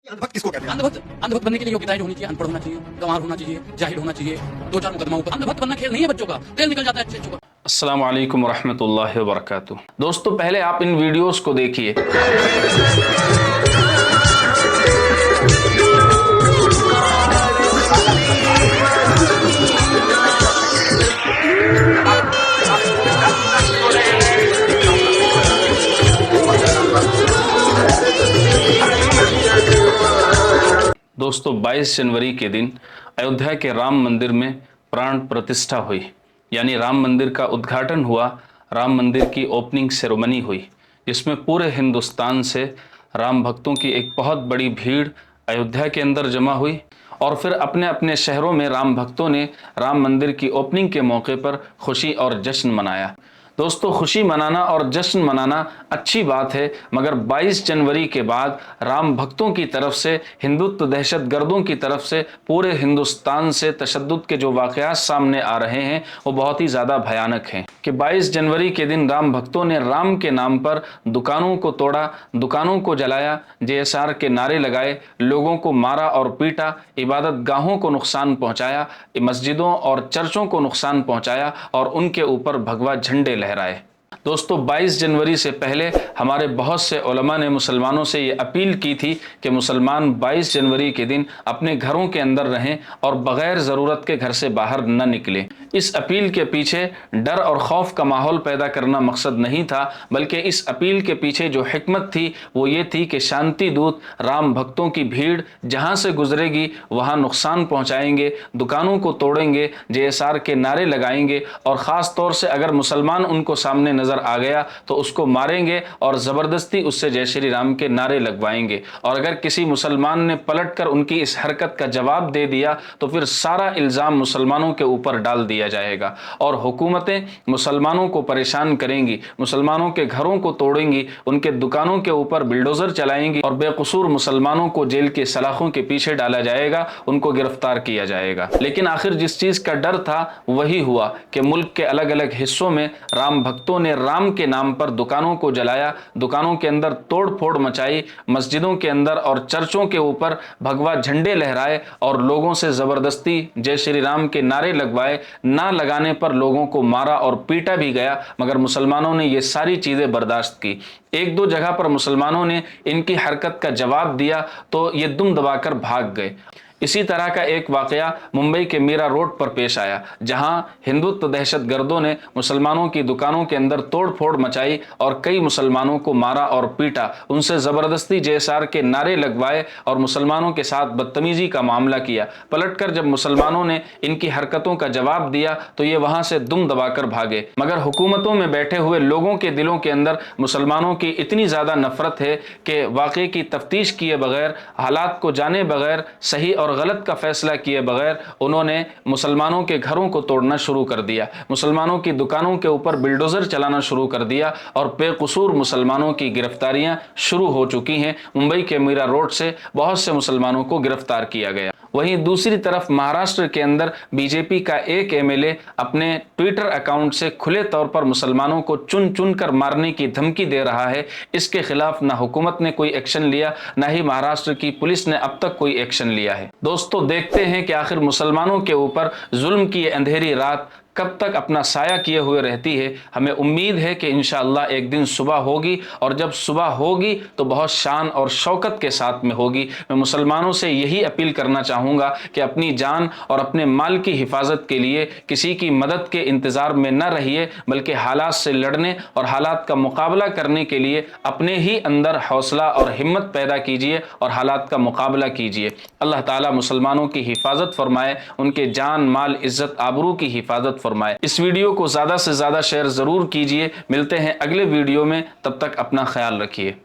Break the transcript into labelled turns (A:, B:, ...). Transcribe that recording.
A: अंधभक्त किसको कहते हैं?
B: अंधभक्त बनने के लिए योग्यताएं जो होनी चाहिए, अनपढ़ होना चाहिए, गंवार होना चाहिए, जाहिल होना चाहिए, दो चार मुकदमाओं पर। अंधभक्त बनना खेल नहीं है बच्चों का, तेल निकल जाता है अच्छे का।
C: अस्सलाम वालेकुम वरहमतुल्लाहि वबरकातुह। दोस्तों, पहले आप इन वीडियोस को देखिए। दोस्तों, 22 जनवरी के दिन अयोध्या के राम मंदिर में प्राण प्रतिष्ठा हुई, यानी राम मंदिर का उद्घाटन हुआ, राम मंदिर की ओपनिंग सेरेमनी हुई, जिसमें पूरे हिंदुस्तान से राम भक्तों की एक बहुत बड़ी भीड़ अयोध्या के अंदर जमा हुई और फिर अपने अपने शहरों में राम भक्तों ने राम मंदिर की ओपनिंग के मौके पर खुशी और जश्न मनाया। दोस्तों, खुशी मनाना और जश्न मनाना अच्छी बात है, मगर 22 जनवरी के बाद राम भक्तों की तरफ से, हिंदुत्व दहशतगर्दों की तरफ से पूरे हिंदुस्तान से तशद्दुद के जो वाक़यात सामने आ रहे हैं वो बहुत ही ज़्यादा भयानक हैं कि 22 जनवरी के दिन राम भक्तों ने राम के नाम पर दुकानों को तोड़ा, दुकानों को जलाया, JSR के नारे लगाए, लोगों को मारा और पीटा, इबादत गाहों को नुकसान पहुँचाया, मस्जिदों और चर्चों को नुकसान पहुँचाया और उनके ऊपर भगवा झंडे लहराए। दोस्तों, 22 जनवरी से पहले हमारे बहुत से उलमा ने मुसलमानों से ये अपील की थी कि मुसलमान 22 जनवरी के दिन अपने घरों के अंदर रहें और बग़ैर ज़रूरत के घर से बाहर न निकलें। इस अपील के पीछे डर और खौफ का माहौल पैदा करना मकसद नहीं था, बल्कि इस अपील के पीछे जो हिकमत थी वो ये थी कि शांति दूत राम भक्तों की भीड़ जहाँ से गुजरेगी वहाँ नुकसान पहुँचाएंगे, दुकानों को तोड़ेंगे, JSR के नारे लगाएंगे और ख़ास तौर से अगर मुसलमान उनको सामने नज़र आ गया तो उसको मारेंगे और ज़बरदस्ती उससे जय श्री राम के नारे लगवाएंगे। और अगर किसी मुसलमान ने पलटकर उनकी इस हरकत का जवाब दे दिया तो फिर सारा इल्ज़ाम मुसलमानों के ऊपर डाल दिया जाएगा और हुकूमतें मुसलमानों को परेशान करेंगी, मुसलमानों के घरों को तोड़ेंगी, उनके दुकानों के ऊपर बिल्डोज़र चलाएंगी और बेकसूर मुसलमानों को जेल के सलाखों के पीछे डाला जाएगा, उनको गिरफ्तार किया जाएगा। लेकिन आखिर जिस चीज़ का डर था वही हुआ कि मुल्क के अलग अलग हिस्सों में राम भक्तों ने राम के नाम पर दुकानों को जलाया, दुकानों के अंदर तोड़ फोड़ मचाई, मस्जिदों के अंदर और चर्चों के ऊपर भगवा झंडे लहराए और लोगों से ज़बरदस्ती जय श्री राम के नारे लगवाए। ना लगाने पर लोगों को मारा और पीटा भी गया, मगर मुसलमानों ने ये सारी चीज़ें बर्दाश्त की। एक दो जगह पर मुसलमानों ने इनकी हरकत का जवाब दिया तो ये दुम दबाकर भाग गए। इसी तरह का एक वाक़या मुंबई के मीरा रोड पर पेश आया, जहां हिंदुत्व दहशतगर्दों ने मुसलमानों की दुकानों के अंदर तोड़ फोड़ मचाई और कई मुसलमानों को मारा और पीटा, उनसे ज़बरदस्ती JSR के नारे लगवाए और मुसलमानों के साथ बदतमीज़ी का मामला किया। पलटकर जब मुसलमानों ने इनकी हरकतों का जवाब दिया तो ये वहाँ से दुम दबाकर भागे। मगर हुकूमतों में बैठे हुए लोगों के दिलों के अंदर मुसलमानों की इतनी ज़्यादा नफ़रत है कि वाक़े की तफ्तीश किए बगैर, हालात को जाने बगैर, सही और गलत का फैसला किए बगैर उन्होंने मुसलमानों के घरों को तोड़ना शुरू कर दिया, मुसलमानों की दुकानों के ऊपर बिल्डोज़र चलाना शुरू कर दिया और बेकसूर मुसलमानों की गिरफ्तारियां शुरू हो चुकी हैं। मुंबई के मीरा रोड से बहुत से मुसलमानों को गिरफ्तार किया गया। वहीं दूसरी तरफ महाराष्ट्र के अंदर BJP का एक MLA अपने ट्विटर अकाउंट से खुले तौर पर मुसलमानों को चुन चुन कर मारने की धमकी दे रहा है। इसके खिलाफ ना हुकूमत ने कोई एक्शन लिया, ना ही महाराष्ट्र की पुलिस ने अब तक कोई एक्शन लिया है। दोस्तों, देखते हैं कि आखिर मुसलमानों के ऊपर जुल्म की अंधेरी रात कब तक अपना साया किए हुए रहती है। हमें उम्मीद है कि इंशाअल्लाह एक दिन सुबह होगी और जब सुबह होगी तो बहुत शान और शौकत के साथ में होगी। मैं मुसलमानों से यही अपील करना चाहूँगा कि अपनी जान और अपने माल की हिफाजत के लिए किसी की मदद के इंतज़ार में न रहिए, बल्कि हालात से लड़ने और हालात का मुकाबला करने के लिए अपने ही अंदर हौसला और हिम्मत पैदा कीजिए और हालात का मुकाबला कीजिए। अल्लाह ताला मुसलमानों की हिफाजत फरमाए, उनके जान माल इज़्ज़त आबरू की हिफाजत फरमाए। इस वीडियो को ज़्यादा से ज़्यादा शेयर ज़रूर कीजिए। मिलते हैं अगले वीडियो में, तब तक अपना ख्याल रखिए।